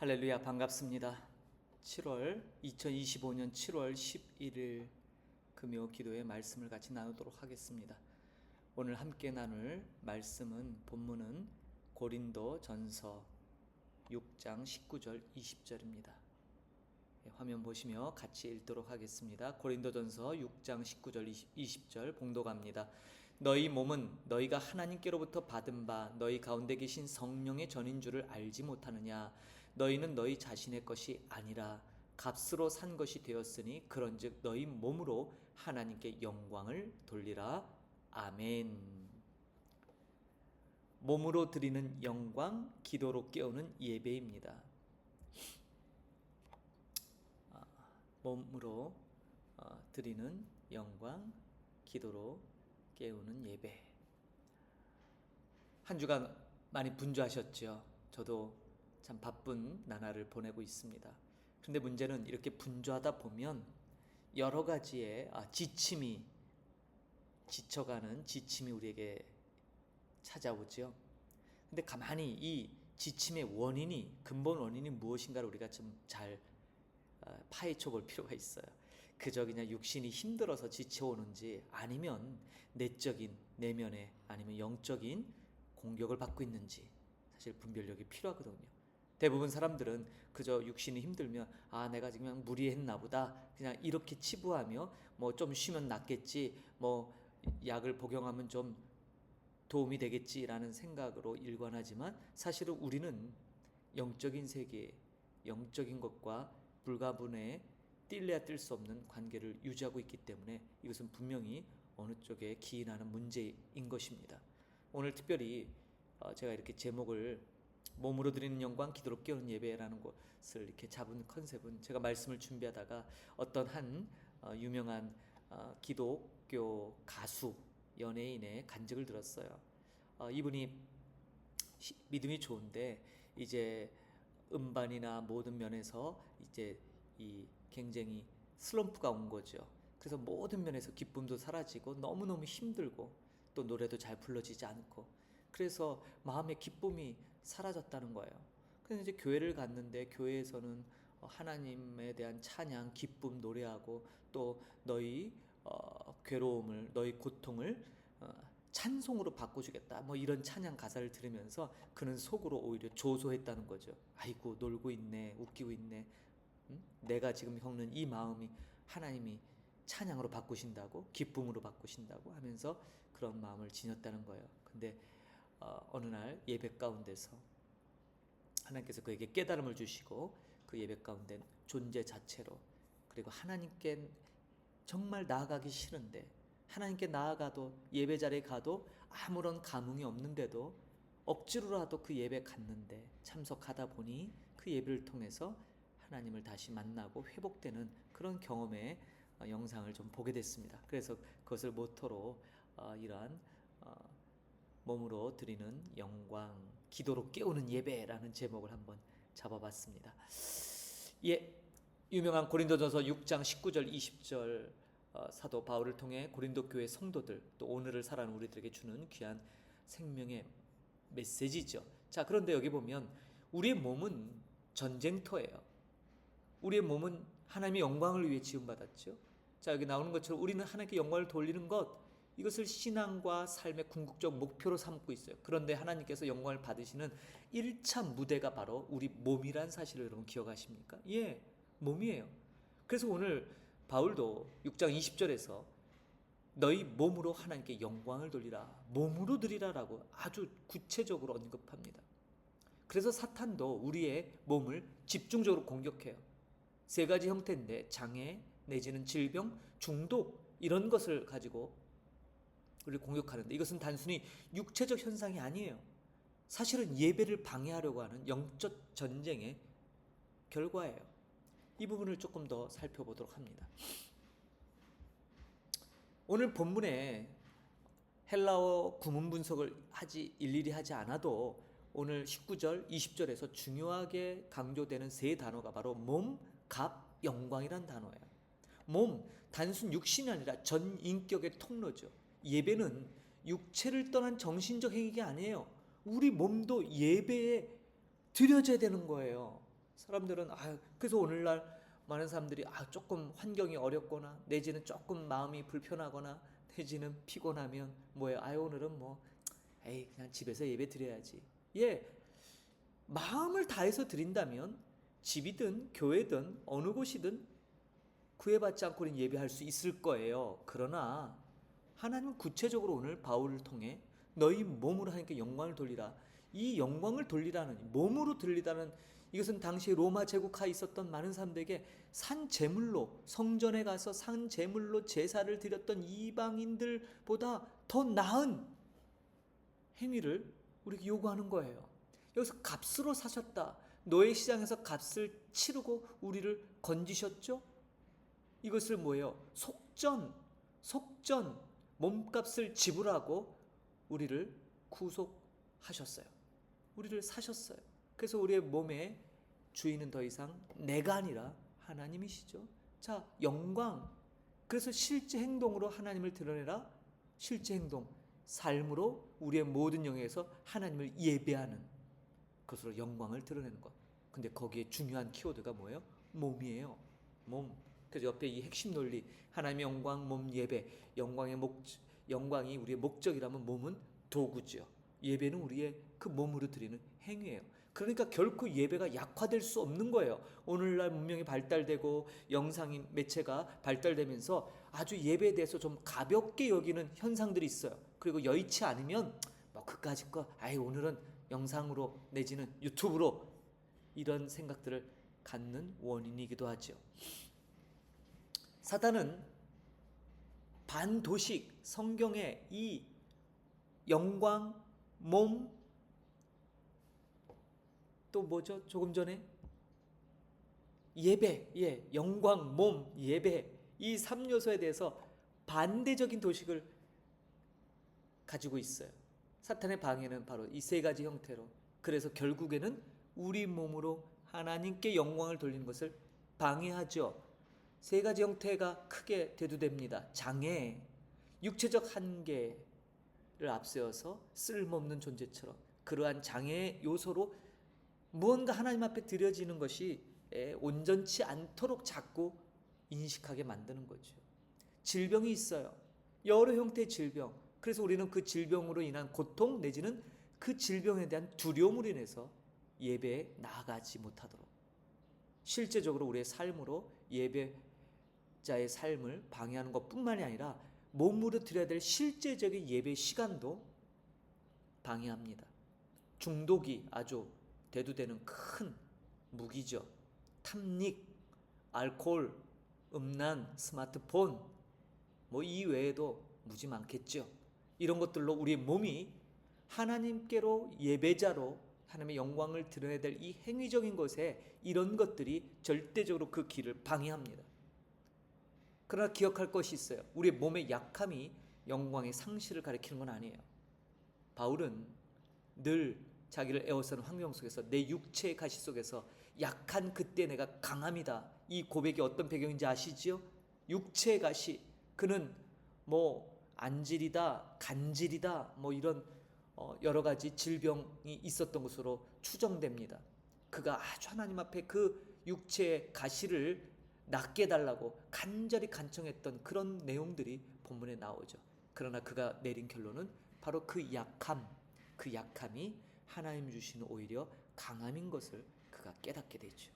할렐루야, 반갑습니다. 2025년 7월 11일 금요 기도의 말씀을 같이 나누도록 하겠습니다. 오늘 함께 나눌 말씀은 본문은 고린도 전서 6장 19절 20절입니다. 화면 보시며 같이 읽도록 하겠습니다. 고린도전서 6장 19절 20절 봉독합니다. 너희 몸은 너희가 하나님께로부터 받은 바 너희 가운데 계신 성령의 전인 줄을 알지 못하느냐. 너희는 너희 자신의 것이 아니라 값으로 산 것이 되었으니 그런즉 너희 몸으로 하나님께 영광을 돌리라. 아멘. 몸으로 드리는 영광, 기도로 깨우는 예배입니다. 몸으로 드리는 영광, 기도로 깨우는 예배. 한 주간 많이 분주하셨죠? 저도 참 바쁜 나날을 보내고 있습니다. 그런데 문제는 이렇게 분주하다 보면 여러 가지의 지쳐가는 지침이 우리에게 찾아오죠. 근데 가만히 이 지침의 근본 원인이 무엇인가를 우리가 좀 잘 파헤쳐 볼 필요가 있어요. 그저 그냥 육신이 힘들어서 지쳐오는지 아니면 내적인 내면의 아니면 영적인 공격을 받고 있는지 사실 분별력이 필요하거든요. 대부분 사람들은 그저 육신이 힘들면 내가 지금 무리했나 보다 그냥 이렇게 치부하며 뭐 좀 쉬면 낫겠지, 뭐 약을 복용하면 좀 도움이 되겠지라는 생각으로 일관하지만 사실은 우리는 영적인 세계, 영적인 것과 불가분의 뛸래야 뛸 수 없는 관계를 유지하고 있기 때문에 이것은 분명히 어느 쪽에 기인하는 문제인 것입니다. 오늘 특별히 제가 이렇게 제목을 몸으로 드리는 영광, 기도로 깨우는 예배라는 것을 이렇게 잡은 컨셉은 제가 말씀을 준비하다가 어떤 한 유명한 기독교 가수 연예인의 간증을 들었어요. 이분이 믿음이 좋은데 이제 음반이나 모든 면에서 이제 이 굉장히 슬럼프가 온 거죠. 그래서 모든 면에서 기쁨도 사라지고 너무너무 힘들고 또 노래도 잘 불러지지 않고 그래서 마음의 기쁨이 사라졌다는 거예요. 그래서 이제 교회를 갔는데 교회에서는 하나님에 대한 찬양, 기쁨 노래하고 또 너희 괴로움을, 너희 고통을 찬송으로 바꿔주겠다, 뭐 이런 찬양 가사를 들으면서 그는 속으로 오히려 조소했다는 거죠. 아이고 놀고 있네, 웃기고 있네. 내가 지금 겪는 이 마음이 하나님이 찬양으로 바꾸신다고, 기쁨으로 바꾸신다고 하면서 그런 마음을 지녔다는 거예요. 근데 어느 날 예배 가운데서 하나님께서 그에게 깨달음을 주시고 그 예배 가운데 존재 자체로, 그리고 하나님께 정말 나아가기 싫은데 하나님께 나아가도 예배 자리에 가도 아무런 감흥이 없는데도 억지로라도 그 예배 갔는데 참석하다 보니 그 예배를 통해서 하나님을 다시 만나고 회복되는 그런 경험의 영상을 좀 보게 됐습니다. 그래서 그것을 모토로 이러한 몸으로 드리는 영광, 기도로 깨우는 예배라는 제목을 한번 잡아봤습니다. 유명한 고린도전서 6장 19절 20절 사도 바울을 통해 고린도 교회 성도들, 또 오늘을 살아가는 우리들에게 주는 귀한 생명의 메시지죠. 자, 그런데 여기 보면 우리의 몸은 전쟁터예요. 우리의 몸은 하나님의 영광을 위해 지음받았죠. 자, 여기 나오는 것처럼 우리는 하나님께 영광을 돌리는 것, 이것을 신앙과 삶의 궁극적 목표로 삼고 있어요. 그런데 하나님께서 영광을 받으시는 1차 무대가 바로 우리 몸이란 사실을 여러분 기억하십니까? 몸이에요. 그래서 오늘 바울도 6장 20절에서 너희 몸으로 하나님께 영광을 돌리라, 몸으로 드리라라고 아주 구체적으로 언급합니다. 그래서 사탄도 우리의 몸을 집중적으로 공격해요. 세 가지 형태인데 장애 내지는 질병, 중독, 이런 것을 가지고 우리를 공격하는데 이것은 단순히 육체적 현상이 아니에요. 사실은 예배를 방해하려고 하는 영적 전쟁의 결과예요. 이 부분을 조금 더 살펴보도록 합니다. 오늘 본문에 헬라어 구문 분석을 일일이 하지 않아도 오늘 19절, 20절에서 중요하게 강조되는 세 단어가 바로 몸, 값, 영광이란 단어예요. 몸, 단순 육신이 아니라 전 인격의 통로죠. 예배는 육체를 떠난 정신적 행위가 아니에요. 우리 몸도 예배에 드려져야 되는 거예요. 사람들은 그래서 오늘날 많은 사람들이 조금 환경이 어렵거나 내지는 조금 마음이 불편하거나 내지는 피곤하면 뭐예요? 오늘은 그냥 집에서 예배 드려야지. 예, 마음을 다해서 드린다면 집이든 교회든 어느 곳이든 구애받지 않고는 예배할 수 있을 거예요. 그러나 하나님은 구체적으로 오늘 바울을 통해 너희 몸으로 하나님께 영광을 돌리라. 이 영광을 돌리라는, 몸으로 돌리라는, 이것은 당시 로마 제국하에 있었던 많은 사람들에게 산 제물로, 성전에 가서 산 제물로 제사를 드렸던 이방인들보다 더 나은 행위를 우리에게 요구하는 거예요. 여기서 값으로 사셨다. 노예 시장에서 값을 치르고 우리를 건지셨죠? 이것을 뭐예요? 속전, 몸값을 지불하고 우리를 구속하셨어요. 우리를 사셨어요. 그래서 우리의 몸의 주인은 더 이상 내가 아니라 하나님이시죠. 자, 영광. 그래서 실제 행동으로 하나님을 드러내라. 실제 행동, 삶으로 우리의 모든 영역에서 하나님을 예배하는 것으로 영광을 드러내는 것. 근데 거기에 중요한 키워드가 뭐예요? 몸이에요. 몸. 그래서 옆에 이 핵심 논리, 하나님의 영광, 몸, 예배. 영광이 우리의 목적이라면 몸은 도구죠. 예배는 우리의 그 몸으로 드리는 행위예요. 그러니까 결코 예배가 약화될 수 없는 거예요. 오늘날 문명이 발달되고 영상인 매체가 발달되면서 아주 예배에 대해서 좀 가볍게 여기는 현상들이 있어요. 그리고 여의치 않으면 그까짓 거 오늘은 영상으로 내지는 유튜브로, 이런 생각들을 갖는 원인이기도 하죠. 사탄은 반도식 성경의 이 영광, 몸, 또 뭐죠? 조금 전에 예배, 영광, 몸, 예배, 이 3요소에 대해서 반대적인 도식을 가지고 있어요. 사탄의 방해는 바로 이 세 가지 형태로, 그래서 결국에는 우리 몸으로 하나님께 영광을 돌리는 것을 방해하죠. 세 가지 형태가 크게 대두됩니다. 장애, 육체적 한계를 앞세워서 쓸모없는 존재처럼, 그러한 장애의 요소로 무언가 하나님 앞에 드려지는 것이 온전치 않도록 자꾸 인식하게 만드는 거죠. 질병이 있어요. 여러 형태의 질병. 그래서 우리는 그 질병으로 인한 고통 내지는 그 질병에 대한 두려움으로 인해서 예배에 나아가지 못하도록, 실제적으로 우리의 삶으로 예배자의 삶을 방해하는 것뿐만이 아니라 몸으로 드려야 될 실제적인 예배 시간도 방해합니다. 중독이 아주 대두되는 큰 무기죠. 탐닉, 알코올, 음란, 스마트폰, 이 외에도 무지 많겠죠. 이런 것들로 우리 몸이 하나님께로 예배자로 하나님의 영광을 드러내야 될 이 행위적인 것에 이런 것들이 절대적으로 그 길을 방해합니다. 그러나 기억할 것이 있어요. 우리의 몸의 약함이 영광의 상실을 가리키는 건 아니에요. 바울은 늘 자기를 에워싸는 환경 속에서 내 육체의 가시 속에서 약한 그때 내가 강함이다, 이 고백이 어떤 배경인지 아시지요? 육체의 가시, 그는 안질이다, 간질이다, 이런 여러 가지 질병이 있었던 것으로 추정됩니다. 그가 아주 하나님 앞에 그 육체의 가시를 낫게 해달라고 간절히 간청했던 그런 내용들이 본문에 나오죠. 그러나 그가 내린 결론은 바로 그 약함이 하나님 주시는 오히려 강함인 것을 그가 깨닫게 되죠.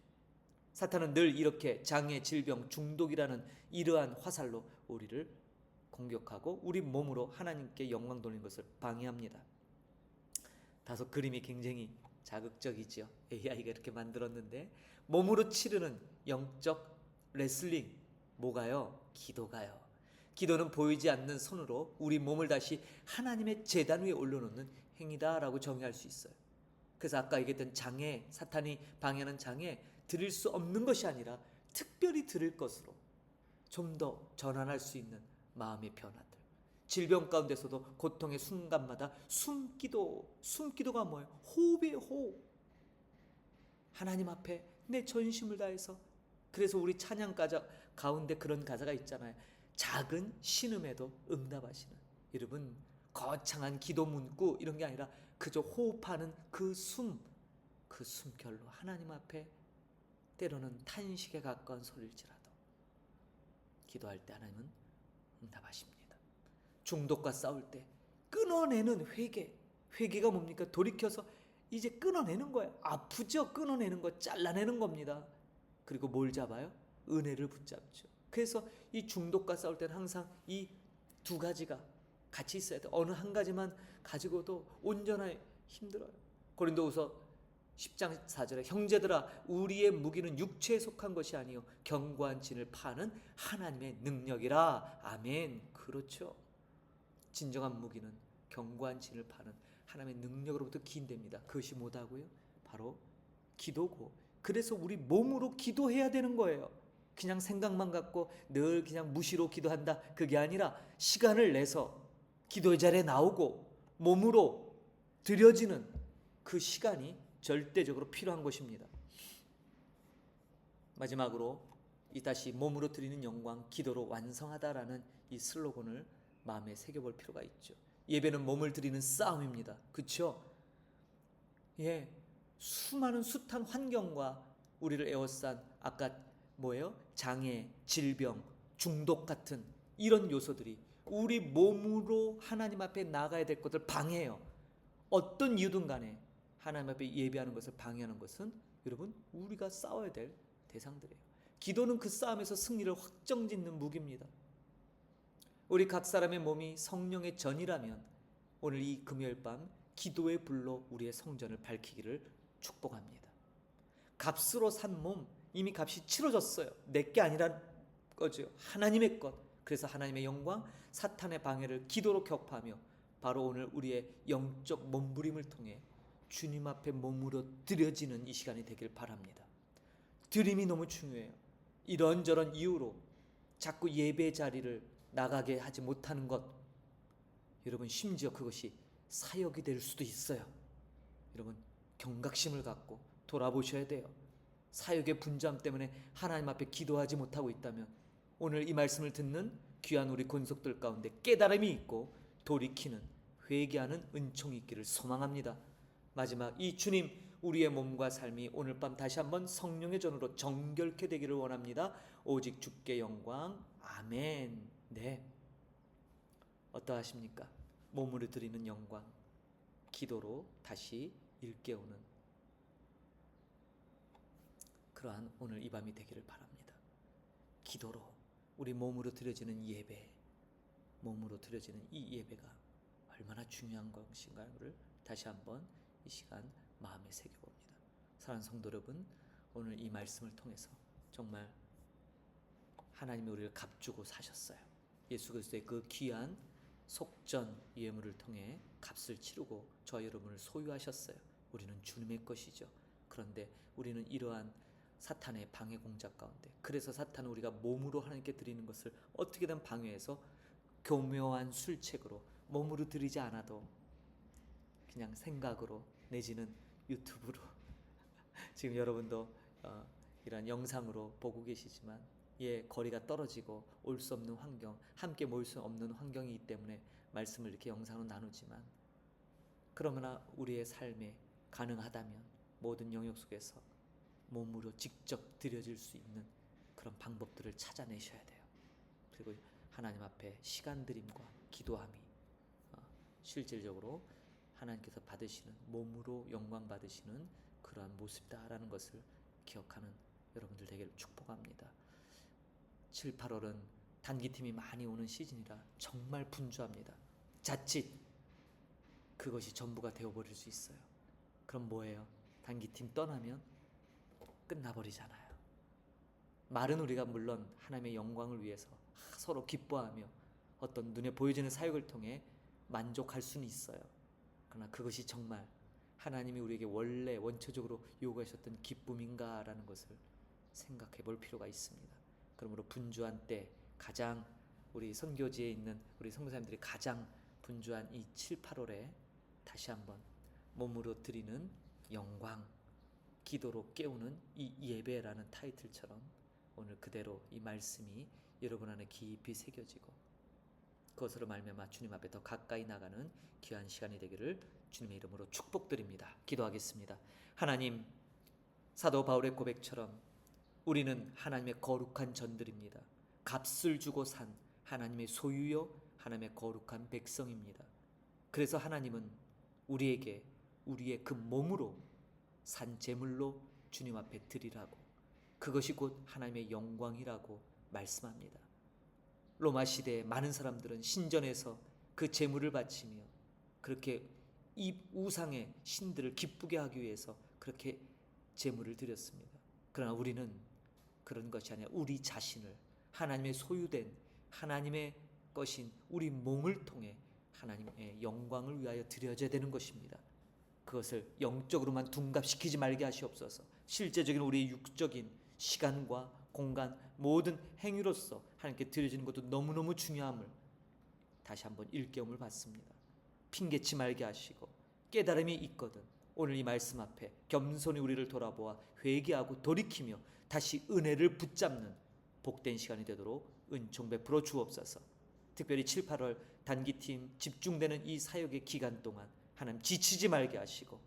사탄은 늘 이렇게 장애, 질병, 중독이라는 이러한 화살로 우리를 공격하고 우리 몸으로 하나님께 영광 돌리는 것을 방해합니다. 다소 그림이 굉장히 자극적이죠. AI가 이렇게 만들었는데, 몸으로 치르는 영적 레슬링, 뭐가요? 기도가요. 기도는 보이지 않는 손으로 우리 몸을 다시 하나님의 제단 위에 올려놓는 행위다라고 정의할 수 있어요. 그래서 아까 얘기했던 장애, 사탄이 방해하는 장애, 드릴 수 없는 것이 아니라 특별히 드릴 것으로 좀 더 전환할 수 있는 마음의 변화들. 질병 가운데서도 고통의 순간마다 숨기도가 뭐예요? 호흡이에요, 호흡. 하나님 앞에 내 전심을 다해서. 그래서 우리 찬양 가운데 그런 가사가 있잖아요. 작은 신음에도 응답하시는. 여러분, 거창한 기도 문구 이런 게 아니라 그저 호흡하는 그 숨결로 하나님 앞에 때로는 탄식에 가까운 소리일지라도 기도할 때 하나님은 응답하십니다. 중독과 싸울 때 끊어내는 회개가 뭡니까? 돌이켜서 이제 끊어내는 거예요. 아프죠? 끊어내는 거, 잘라내는 겁니다. 그리고 뭘 잡아요? 은혜를 붙잡죠. 그래서 이 중독과 싸울 때는 항상 이 두 가지가 같이 있어야 돼요. 어느 한 가지만 가지고도 온전하게 힘들어요. 고린도후서 10장 4절에 형제들아 우리의 무기는 육체에 속한 것이 아니요 견고한 진을 파는 하나님의 능력이라. 아멘. 그렇죠. 진정한 무기는 견고한 진을 파는 하나님의 능력으로부터 기인됩니다. 그것이 뭐다고요? 바로 기도고, 그래서 우리 몸으로 기도해야 되는 거예요. 그냥 생각만 갖고 늘 그냥 무시로 기도한다, 그게 아니라 시간을 내서 기도의 자리에 나오고 몸으로 드려지는 그 시간이 절대적으로 필요한 것입니다. 마지막으로 이 다시 몸으로 드리는 영광 기도로 완성하다라는 이 슬로건을 마음에 새겨볼 필요가 있죠. 예배는 몸을 드리는 싸움입니다. 그렇죠? 예, 수많은 숱한 환경과 우리를 에워싼 아까 뭐예요? 장애, 질병, 중독 같은 이런 요소들이 우리 몸으로 하나님 앞에 나가야 될 것을 방해해요. 어떤 이유든 간에 하나님 앞에 예배하는 것을 방해하는 것은 여러분 우리가 싸워야 될 대상들이에요. 기도는 그 싸움에서 승리를 확정짓는 무기입니다. 우리 각 사람의 몸이 성령의 전이라면 오늘 이 금요일 밤 기도의 불로 우리의 성전을 밝히기를 축복합니다. 값으로 산 몸, 이미 값이 치러졌어요. 내게 아니란 거죠. 하나님의 것. 그래서 하나님의 영광, 사탄의 방해를 기도로 격파하며 바로 오늘 우리의 영적 몸부림을 통해 주님 앞에 몸으로 드려지는 이 시간이 되길 바랍니다. 드림이 너무 중요해요. 이런저런 이유로 자꾸 예배 자리를 나가게 하지 못하는 것, 여러분 심지어 그것이 사역이 될 수도 있어요. 여러분 경각심을 갖고 돌아보셔야 돼요. 사역의 분주함 때문에 하나님 앞에 기도하지 못하고 있다면 오늘 이 말씀을 듣는 귀한 우리 권속들 가운데 깨달음이 있고 돌이키는, 회개하는 은총이 있기를 소망합니다. 마지막 이 주님 우리의 몸과 삶이 오늘 밤 다시 한번 성령의 전으로 정결케 되기를 원합니다. 오직 주께 영광. 아멘. 네, 어떠하십니까? 몸으로 드리는 영광 기도로 다시 일깨우는 그러한 오늘 이 밤이 되기를 바랍니다. 기도로 우리 몸으로 드려지는 예배, 몸으로 드려지는 이 예배가 얼마나 중요한 것인가를 다시 한번 이 시간 마음에 새겨봅니다. 사랑하는 성도 여러분, 오늘 이 말씀을 통해서 정말 하나님이 우리를 값주고 사셨어요. 예수 그리스도의 그 귀한 속전 예물을 통해 값을 치르고 저와 여러분을 소유하셨어요. 우리는 주님의 것이죠. 그런데 우리는 이러한 사탄의 방해 공작 가운데, 그래서 사탄은 우리가 몸으로 하나님께 드리는 것을 어떻게든 방해해서 교묘한 술책으로 몸으로 드리지 않아도 그냥 생각으로 내지는 유튜브로 지금 여러분도 이런 영상으로 보고 계시지만 거리가 떨어지고 올 수 없는 환경, 함께 모일 수 없는 환경이기 때문에 말씀을 이렇게 영상으로 나누지만, 그러나 우리의 삶에 가능하다면 모든 영역 속에서 몸으로 직접 드려질 수 있는 그런 방법들을 찾아내셔야 돼요. 그리고 하나님 앞에 시간 드림과 기도함이 실질적으로 하나님께서 받으시는, 몸으로 영광 받으시는 그러한 모습이다라는 것을 기억하는 여러분들 되기를 축복합니다. 7, 8월은 단기팀이 많이 오는 시즌이라 정말 분주합니다. 자칫 그것이 전부가 되어버릴 수 있어요. 그럼 뭐예요? 단기팀 떠나면 끝나버리잖아요. 말은 우리가 물론 하나님의 영광을 위해서 서로 기뻐하며 어떤 눈에 보여지는 사역을 통해 만족할 수는 있어요. 그러나 그것이 정말 하나님이 우리에게 원래 원초적으로 요구하셨던 기쁨인가라는 것을 생각해 볼 필요가 있습니다. 그러므로 분주한 때 가장 우리 선교지에 있는 우리 선교사님들이 가장 분주한 이 7, 8월에 다시 한번 몸으로 드리는 영광, 기도로 깨우는 이 예배라는 타이틀처럼 오늘 그대로 이 말씀이 여러분 안에 깊이 새겨지고 그것으로 말미암아 주님 앞에 더 가까이 나가는 귀한 시간이 되기를 주님의 이름으로 축복드립니다. 기도하겠습니다. 하나님, 사도 바울의 고백처럼 우리는 하나님의 거룩한 전들입니다. 값을 주고 산 하나님의 소유요 하나님의 거룩한 백성입니다. 그래서 하나님은 우리에게 우리의 그 몸으로 산 제물로 주님 앞에 드리라고, 그것이 곧 하나님의 영광이라고 말씀합니다. 로마 시대에 많은 사람들은 신전에서 그 제물을 바치며 그렇게 이 우상의 신들을 기쁘게 하기 위해서 그렇게 제물을 드렸습니다. 그러나 우리는 그런 것이 아니라 우리 자신을 하나님의 소유된 하나님의 것인 우리 몸을 통해 하나님의 영광을 위하여 드려져야 되는 것입니다. 그것을 영적으로만 둔갑시키지 말게 하시옵소서. 실제적인 우리의 육적인 시간과 공간 모든 행위로서 하나님께 드려지는 것도 너무너무 중요함을 다시 한번 일깨움을 받습니다. 핑계치 말게 하시고 깨달음이 있거든 오늘 이 말씀 앞에 겸손히 우리를 돌아보아 회개하고 돌이키며 다시 은혜를 붙잡는 복된 시간이 되도록 은총 베풀어 주옵소서. 특별히 7, 8월 단기팀 집중되는 이 사역의 기간 동안 하나님 지치지 말게 하시고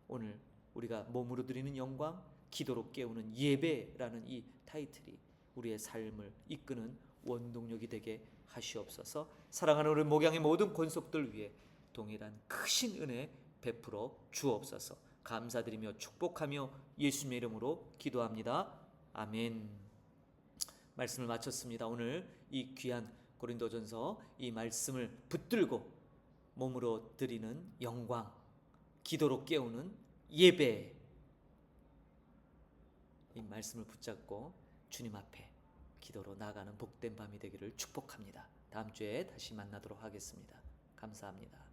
오늘 우리가 몸으로 드리는 영광, 기도로 깨우는 예배라는 이 타이틀이 우리의 삶을 이끄는 원동력이 되게 하시옵소서. 사랑하는 우리 목양의 모든 권속들 위해 동일한 크신 은혜 베풀어 주옵소서. 감사드리며 축복하며 예수님의 이름으로 기도합니다. 아멘. 말씀을 마쳤습니다. 오늘 이 귀한 고린도전서 이 말씀을 붙들고 몸으로 드리는 영광, 기도로 깨우는 예배, 이 말씀을 붙잡고 주님 앞에 기도로 나아가는 복된 밤이 되기를 축복합니다. 다음 주에 다시 만나도록 하겠습니다. 감사합니다.